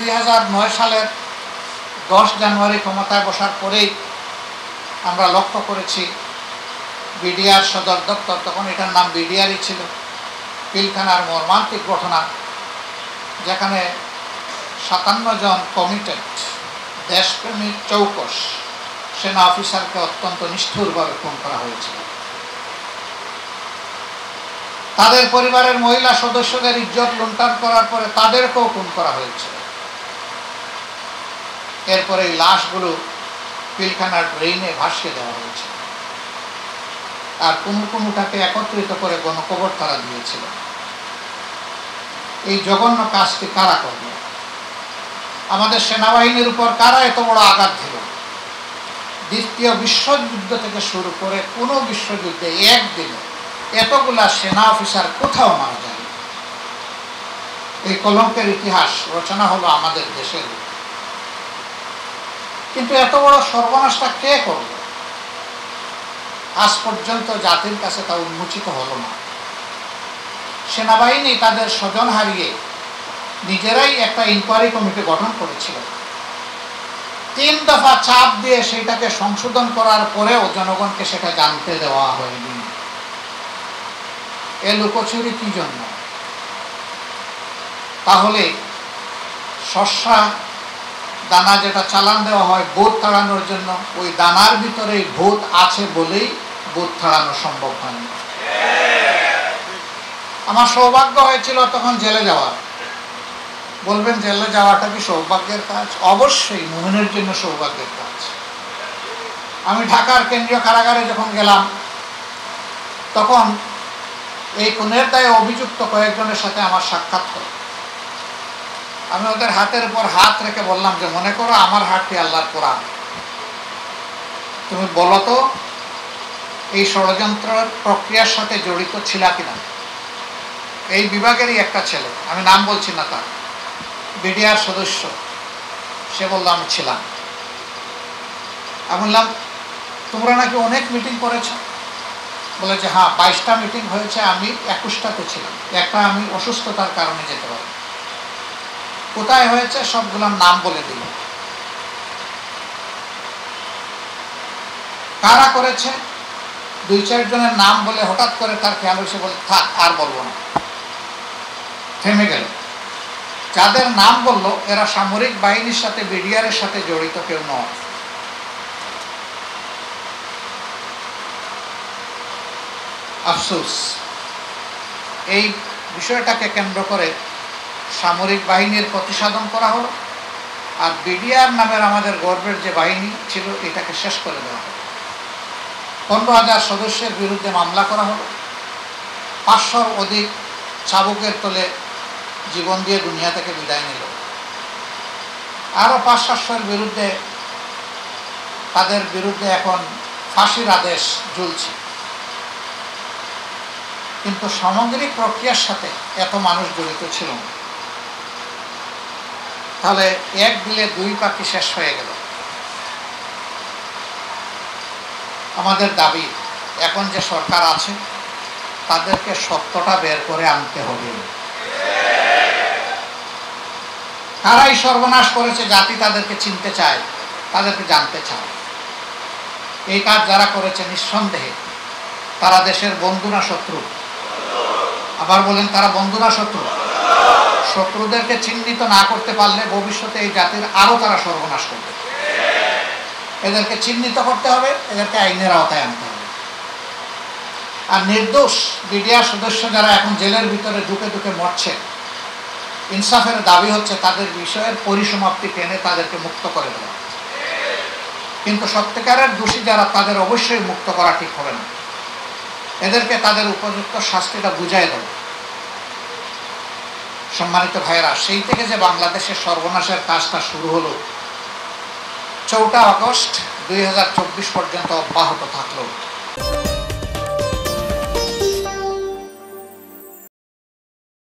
2009 সালের 10 জানুয়ারি ক্ষমতায় বসার পরেই আমরা লক্ষ্য করেছি বিডিআর সদর দপ্তর, তখন এটার নাম বিডিআরই ছিল, পিলখানার মর্মান্তিক ঘটনা, যেখানে 57 জন কমিটেড দেশপ্রেমিক চৌকস সেনা অফিসারকে অত্যন্ত নিষ্ঠুরভাবে খুন করা হয়েছিল। তাদের পরিবারের মহিলা সদস্যদের ইজ্জত লুণ্ঠন করার পরে তাদেরকেও খুন করা হয়েছে। এরপরে এই লাশগুলো পিলখানার ড্রেইনে ভাসিয়ে দেওয়া হয়েছে, আর কোনোটাকে একত্রিত করে গণকবর তারা দিয়েছিল। এই জঘন্য কাজটি কারা করবে? আমাদের সেনাবাহিনীর উপর কারা এত বড় আঘাত দিল? দ্বিতীয় বিশ্বযুদ্ধ থেকে শুরু করে কোনো বিশ্বযুদ্ধে একদিনে এতগুলা সেনা অফিসার কোথাও মারা যায়। এই কলঙ্কের ইতিহাস রচনা হলো আমাদের দেশের। কিন্তু এত বড় সর্বনাশটা কে করবে? আজ পর্যন্ত জাতির কাছে তা উন্মোচিত হলো না। সেনাবাহিনী তাদের স্বজন হারিয়ে নিজেরাই একটা ইনকোয়ারি কমিটি গঠন করেছিল। 3 দফা চাপ দিয়ে সেটাকে সংশোধন করার পরেও জনগণকে সেটা জানতে দেওয়া হয়নি। এ লুকোচুরি কি জন্য? তাহলে শস্যা দানা যেটা চালান দেওয়া হয় ভূত তাড়ানোর জন্য, ওই দানার ভিতরে ভূত আছে বলেই ভূত তাড়ানো সম্ভব হয়নি। আমার সৌভাগ্য হয়েছিল তখন জেলে যাওয়ার। বলবেন জেলে যাওয়াটা কি সৌভাগ্যের কাজ? অবশ্যই মুমিনের জন্য সৌভাগ্যের কাজ। আমি ঢাকার কেন্দ্রীয় কারাগারে যখন গেলাম, তখন এই খুনের দায়ে অভিযুক্ত কয়েকজনের সাথে আমার সাক্ষাৎ হয়। আমি ওদের হাতের উপর হাত রেখে বললাম যে, মনে করো আমার হাতটি আল্লাহর কোরআন, তুমি বলো তো এই ষড়যন্ত্রের প্রক্রিয়ার সাথে জড়িত ছিলা কিনা? এই বিভাগেরই একটা ছেলে, আমি নাম বলছি না, তার বিডিআর সদস্য, সে বলল আমি ছিলাম। আমি বললাম তোমরা নাকি অনেক মিটিং করেছ? বলে যে হ্যাঁ, 22টা মিটিং হয়েছে, আমি 21টাতে ছিলাম, একটা আমি অসুস্থতার কারণে যেতে পারি। কোথায় হয়েছে সবগুলোর নাম বলে দিল। কারা করেছে 2-4 জনের নাম বলে হঠাৎ করে তার খেয়াল এসে বলে থাক আর বলবো না, থেমে গেল। যাদের নাম বলল এরা সামরিক বাহিনীর সাথে বিডিআর এর সাথে জড়িত কেউ নয়। আফসোস, এই বিষয়টাকে কেন্দ্র করে সামরিক বাহিনীর প্রতিসাধন করা হলো, আর বিডিআর নামের আমাদের গর্বের যে বাহিনী ছিল এটাকে শেষ করে দেওয়া হলো। 15,000 সদস্যের বিরুদ্ধে মামলা করা হলো। 500-র অধিক চাবুকের তলে জীবন দিয়ে দুনিয়া থেকে বিদায় নিল। আরও 500-700-এর বিরুদ্ধে, তাদের বিরুদ্ধে এখন ফাঁসির আদেশ ঝুলছে। কিন্তু সামগ্রিক প্রক্রিয়ার সাথে এত মানুষ জড়িত ছিল না। তাহলে এক দিলে 2 পাখি শেষ হয়ে গেল। আমাদের দাবি, এখন যে সরকার আছে তাদেরকে সত্যটা বের করে আনতে হবে। তারাই সর্বনাশ করেছে, জাতি তাদেরকে চিনতে চায়, তাদেরকে জানতে চায়। এই কাজ যারা করেছে নিঃসন্দেহে তারা দেশের বন্ধু না শত্রু? আবার বলেন, তারা বন্ধু না শত্রু? শত্রুদেরকে চিহ্নিত না করতে পারলে ভবিষ্যতে এই জাতির আরো তারা সর্বনাশ করবে। এদেরকে চিহ্নিত করতে হবে, এদেরকে আইনের আওতায় আনতে হবে। আর নির্দোষ বিডিআর সদস্য যারা এখন জেলের ভিতরে ঢুকে ঢুকে মরছে, ইনসাফের দাবি হচ্ছে তাদের বিষয়ের পরিসমাপ্তি টেনে তাদেরকে মুক্ত করে দেওয়া। কিন্তু সত্যিকারের দোষী যারা, তাদের অবশ্যই মুক্ত করা ঠিক হবে না। এদেরকে তাদের উপযুক্ত শাস্তিটা বুঝাই দেবে। সম্মানিত ভাইয়েরা, সেই থেকে যে বাংলাদেশের সর্বনাশের কাজটা শুরু হলো, 4 আগস্ট 2024 পর্যন্ত অব্যাহত থাকলো।